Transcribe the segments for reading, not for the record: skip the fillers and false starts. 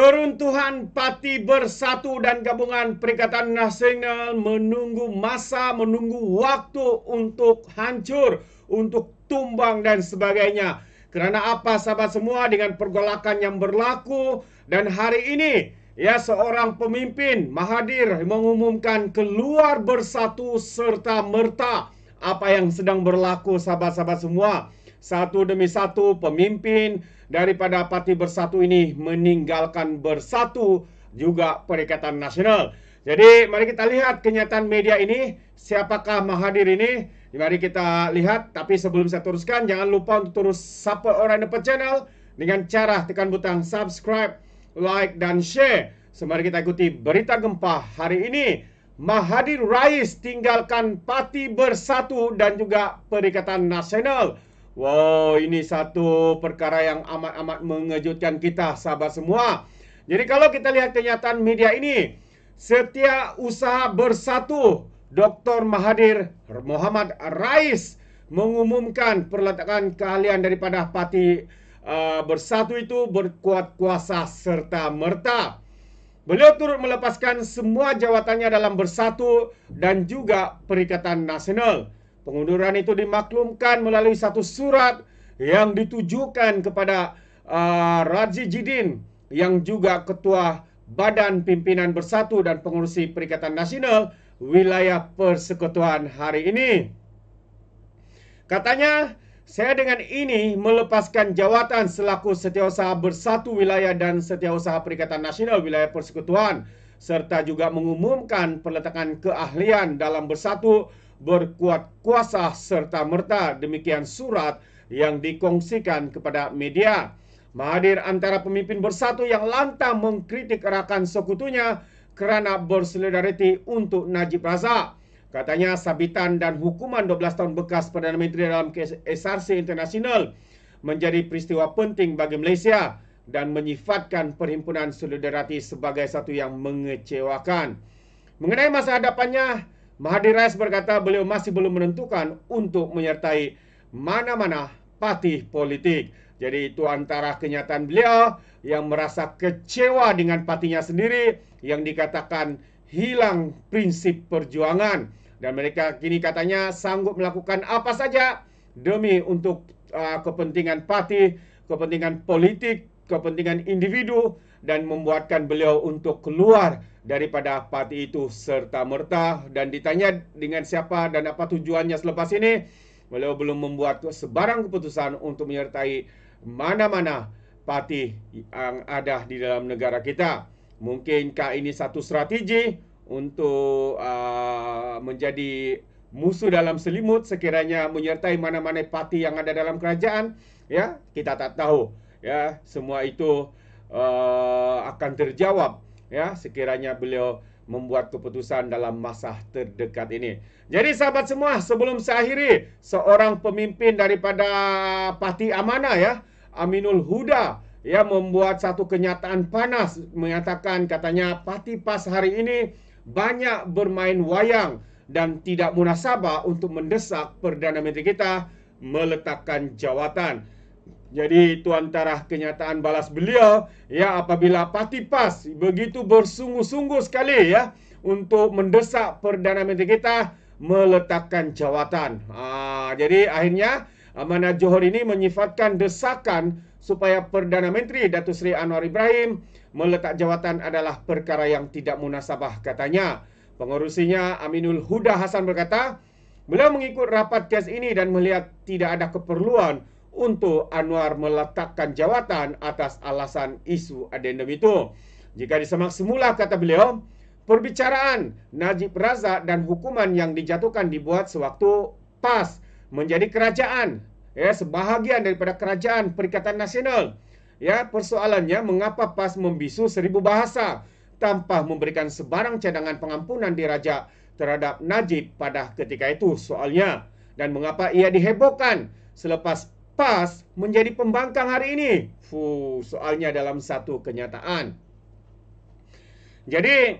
Keruntuhan Parti Bersatu dan Gabungan Perikatan Nasional menunggu masa, menunggu waktu untuk hancur, untuk tumbang dan sebagainya. Kerana apa sahabat semua, dengan pergolakan yang berlaku dan hari ini ya seorang pemimpin Mahathir mengumumkan keluar bersatu serta merta. Apa yang sedang berlaku sahabat-sahabat semua? Satu demi satu pemimpin daripada Parti Bersatu ini meninggalkan Bersatu juga Perikatan Nasional. Jadi mari kita lihat kenyataan media ini. Siapakah Mahathir ini? Mari kita lihat. Tapi sebelum saya teruskan, jangan lupa untuk terus support Orang Dapat Channel dengan cara tekan butang subscribe, like dan share. So, mari kita ikuti berita gempa hari ini. Mahathir Rais tinggalkan Parti Bersatu dan juga Perikatan Nasional. Wow, ini satu perkara yang amat-amat mengejutkan kita, sahabat semua. Jadi kalau kita lihat kenyataan media ini, Setiausaha Bersatu Dr. Mahathir Mohamad Rais mengumumkan perletakan keahlian daripada Parti Bersatu itu berkuat kuasa serta merta. Beliau turut melepaskan semua jawatannya dalam Bersatu dan juga Perikatan Nasional. Pengunduran itu dimaklumkan melalui satu surat yang ditujukan kepada Razi Jidin yang juga Ketua Badan Pimpinan Bersatu dan Pengurusi Perikatan Nasional Wilayah Persekutuan hari ini. Katanya, saya dengan ini melepaskan jawatan selaku Setiausaha Bersatu Wilayah dan Setiausaha Perikatan Nasional Wilayah Persekutuan serta juga mengumumkan perletakan keahlian dalam Bersatu berkuat kuasa serta merta. Demikian surat yang dikongsikan kepada media. Mahathir antara pemimpin Bersatu yang lantang mengkritik rakan sekutunya kerana bersolidariti untuk Najib Razak. Katanya sabitan dan hukuman 12 tahun bekas Perdana Menteri dalam kes SRC Internasional menjadi peristiwa penting bagi Malaysia dan menyifatkan Perhimpunan Solidariti sebagai satu yang mengecewakan. Mengenai masa hadapannya, Mahathir Rais berkata beliau masih belum menentukan untuk menyertai mana-mana parti politik. Jadi itu antara kenyataan beliau yang merasa kecewa dengan partinya sendiri yang dikatakan hilang prinsip perjuangan. Dan mereka kini katanya sanggup melakukan apa saja demi untuk kepentingan parti, kepentingan politik, kepentingan individu dan membuatkan beliau untuk keluar daripada parti itu serta-merta. Dan ditanya dengan siapa dan apa tujuannya selepas ini, beliau belum membuat sebarang keputusan untuk menyertai mana-mana parti yang ada di dalam negara kita. Mungkinkah ini satu strategi untuk menjadi musuh dalam selimut sekiranya menyertai mana-mana parti yang ada dalam kerajaan? Ya, kita tak tahu. Ya, semua itu akan terjawab ya sekiranya beliau membuat keputusan dalam masa terdekat ini. Jadi sahabat semua, sebelum saya akhiri, seorang pemimpin daripada Parti Amanah ya, Aminul Huda ya membuat satu kenyataan panas, menyatakan katanya Parti PAS hari ini banyak bermain wayang dan tidak munasabah untuk mendesak Perdana Menteri kita meletakkan jawatan. Jadi itu antara kenyataan balas beliau ya apabila Parti PAS begitu bersungguh-sungguh sekali ya untuk mendesak Perdana Menteri kita meletakkan jawatan. Jadi akhirnya Amanah Johor ini menyifatkan desakan supaya Perdana Menteri Datuk Seri Anwar Ibrahim meletak jawatan adalah perkara yang tidak munasabah katanya. Pengurusinya Aminul Huda Hasan berkata, beliau mengikut rapat kes ini dan melihat tidak ada keperluan untuk Anwar meletakkan jawatan atas alasan isu adendum itu. Jika disemak semula, kata beliau, perbicaraan Najib Razak dan hukuman yang dijatuhkan dibuat sewaktu PAS menjadi kerajaan, ya, sebahagian daripada kerajaan Perikatan Nasional. Ya, persoalannya mengapa PAS membisu 1000 bahasa tanpa memberikan sebarang cadangan pengampunan diraja terhadap Najib pada ketika itu soalnya. Dan mengapa ia dihebohkan selepas PAS menjadi pembangkang hari ini? Soalnya dalam satu kenyataan. Jadi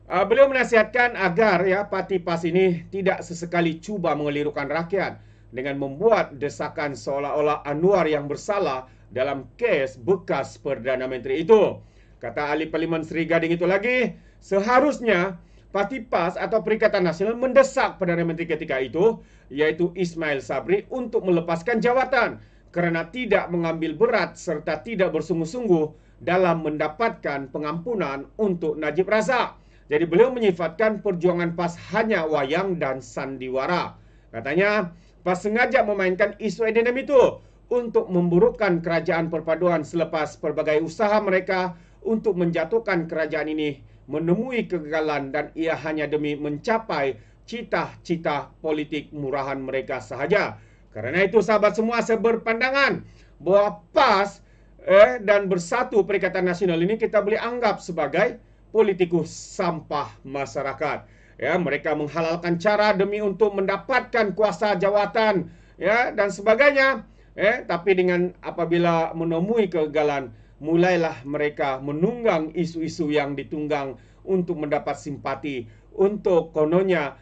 beliau menasihatkan agar ya Parti PAS ini tidak sesekali cuba mengelirukan rakyat dengan membuat desakan seolah-olah Anwar yang bersalah dalam kes bekas Perdana Menteri itu. Kata ahli Parlimen Seri Gading itu lagi, seharusnya Parti PAS atau Perikatan Nasional mendesak Perdana Menteri ketika itu, yaitu Ismail Sabri, untuk melepaskan jawatan kerana tidak mengambil berat serta tidak bersungguh-sungguh dalam mendapatkan pengampunan untuk Najib Razak. Jadi beliau menyifatkan perjuangan PAS hanya wayang dan sandiwara. Katanya, PAS sengaja memainkan isu ADNM itu untuk memburukkan kerajaan perpaduan selepas pelbagai usaha mereka untuk menjatuhkan kerajaan ini menemui kegagalan dan ia hanya demi mencapai cita-cita politik murahan mereka sahaja. Karena itu sahabat semua, saya berpandangan bahawa PAS dan Bersatu Perikatan Nasional ini kita boleh anggap sebagai politikus sampah masyarakat. Ya, mereka menghalalkan cara demi untuk mendapatkan kuasa jawatan, ya, dan sebagainya. Tapi dengan apabila menemui kegagalan, mulailah mereka menunggang isu-isu yang ditunggang untuk mendapat simpati, untuk kononnya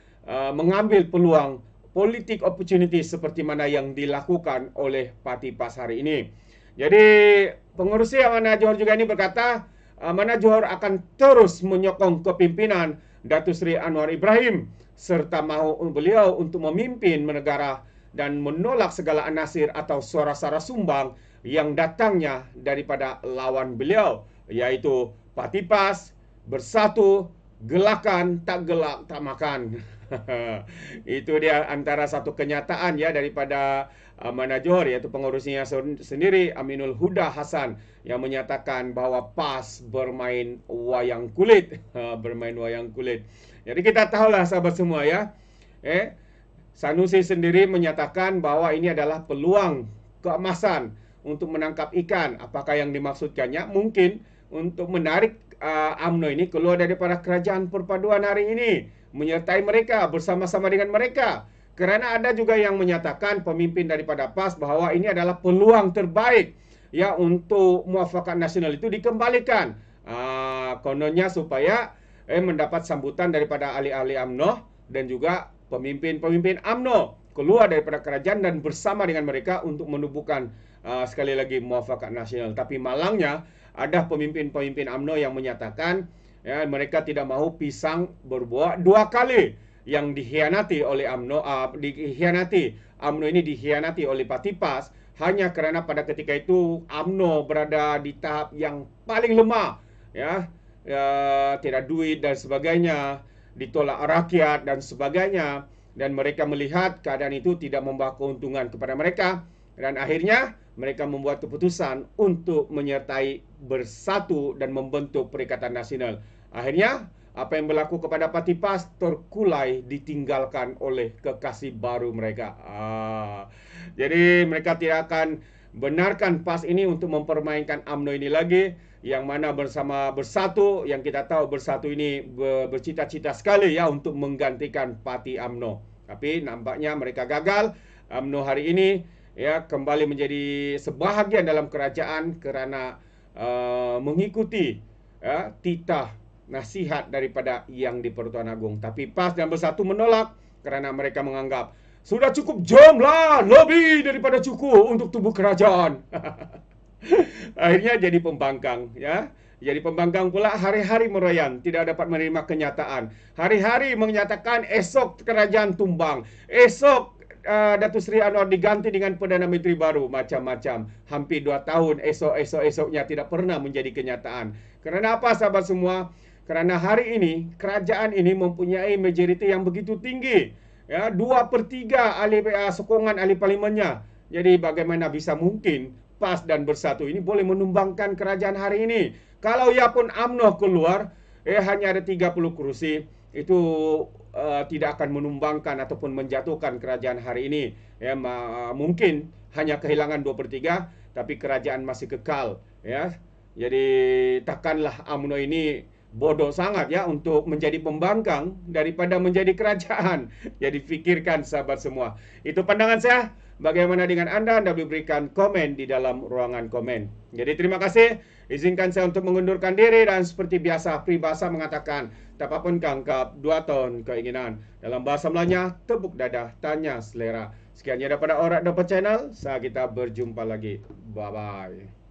mengambil peluang politik opportunity seperti mana yang dilakukan oleh Parti PAS hari ini. Jadi pengerusi Amanah Johor juga ini berkata, Amanah Johor akan terus menyokong kepimpinan Datuk Seri Anwar Ibrahim serta mahu beliau untuk memimpin negara dan menolak segala anasir atau suara-suara sumbang yang datangnya daripada lawan beliau, yaitu Parti PAS, Bersatu, gelakan, tak gelak, tak makan. Itu dia antara satu kenyataan ya daripada Amanah Johor, yaitu pengurusnya sendiri Aminul Huda Hasan, yang menyatakan bahawa PAS bermain wayang kulit. Bermain wayang kulit. Jadi kita tahulah sahabat semua ya, Sanusi sendiri menyatakan bahawa ini adalah peluang keemasan untuk menangkap ikan. Apakah yang dimaksudkannya? Mungkin untuk menarik UMNO ini keluar daripada kerajaan perpaduan hari ini, menyertai mereka, bersama-sama dengan mereka. Kerana ada juga yang menyatakan pemimpin daripada PAS bahawa ini adalah peluang terbaik ya untuk muafakat nasional itu dikembalikan. Kononnya supaya mendapat sambutan daripada ahli-ahli UMNO dan juga pemimpin-pemimpin UMNO keluar daripada kerajaan dan bersama dengan mereka untuk menubuhkan sekali lagi muafakat nasional. Tapi malangnya ada pemimpin-pemimpin UMNO yang menyatakan ya, mereka tidak mahu pisang berbuah dua kali, yang dikhianati oleh UMNO, UMNO ini dikhianati oleh Parti PAS hanya kerana pada ketika itu UMNO berada di tahap yang paling lemah, ya, tidak duit dan sebagainya, ditolak rakyat dan sebagainya, dan mereka melihat keadaan itu tidak membawa keuntungan kepada mereka, dan akhirnya mereka membuat keputusan untuk menyertai Bersatu dan membentuk Perikatan Nasional. Akhirnya apa yang berlaku kepada Parti PAS terkulai ditinggalkan oleh kekasih baru mereka. Jadi mereka tidak akan benarkan PAS ini untuk mempermainkan UMNO ini lagi, yang mana bersama Bersatu, yang kita tahu Bersatu ini bercita-cita sekali ya untuk menggantikan Parti UMNO. Tapi nampaknya mereka gagal. UMNO hari ini ya kembali menjadi sebahagian dalam kerajaan kerana mengikuti titah nasihat daripada yang di Pertuan Agong. Tapi PAS dan Bersatu menolak kerana mereka menganggap sudah cukup jomlah, lebih daripada cukup untuk tubuh kerajaan. Akhirnya jadi pembangkang ya. Jadi pembangkang pula, hari-hari meroyan, tidak dapat menerima kenyataan. Hari-hari menyatakan esok kerajaan tumbang, esok Datuk Seri Anwar diganti dengan Perdana Menteri baru, macam-macam. Hampir 2 tahun esoknya tidak pernah menjadi kenyataan. Kerana apa sahabat semua? Kerana hari ini kerajaan ini mempunyai majoriti yang begitu tinggi, ya, 2/3 sokongan ahli parlimennya. Jadi bagaimana bisa mungkin PAS dan Bersatu ini boleh menumbangkan kerajaan hari ini? Kalau ya pun UMNO keluar, hanya ada 30 kursi, itu tidak akan menumbangkan ataupun menjatuhkan kerajaan hari ini. Ya, mungkin hanya kehilangan 2/3, tapi kerajaan masih kekal. Ya, jadi takkanlah UMNO ini bodoh sangat ya untuk menjadi pembangkang daripada menjadi kerajaan. Jadi fikirkan sahabat semua. Itu pandangan saya. Bagaimana dengan Anda? Anda berikan komen di dalam ruangan komen. Jadi terima kasih. Izinkan saya untuk mengundurkan diri dan seperti biasa peribahasa mengatakan tapapun kangkap 2 ton keinginan. Dalam bahasa Melayunya, tepuk dadah, tanya selera. Sekiannya daripada Orang Dapat Channel. Saya kita berjumpa lagi. Bye-bye.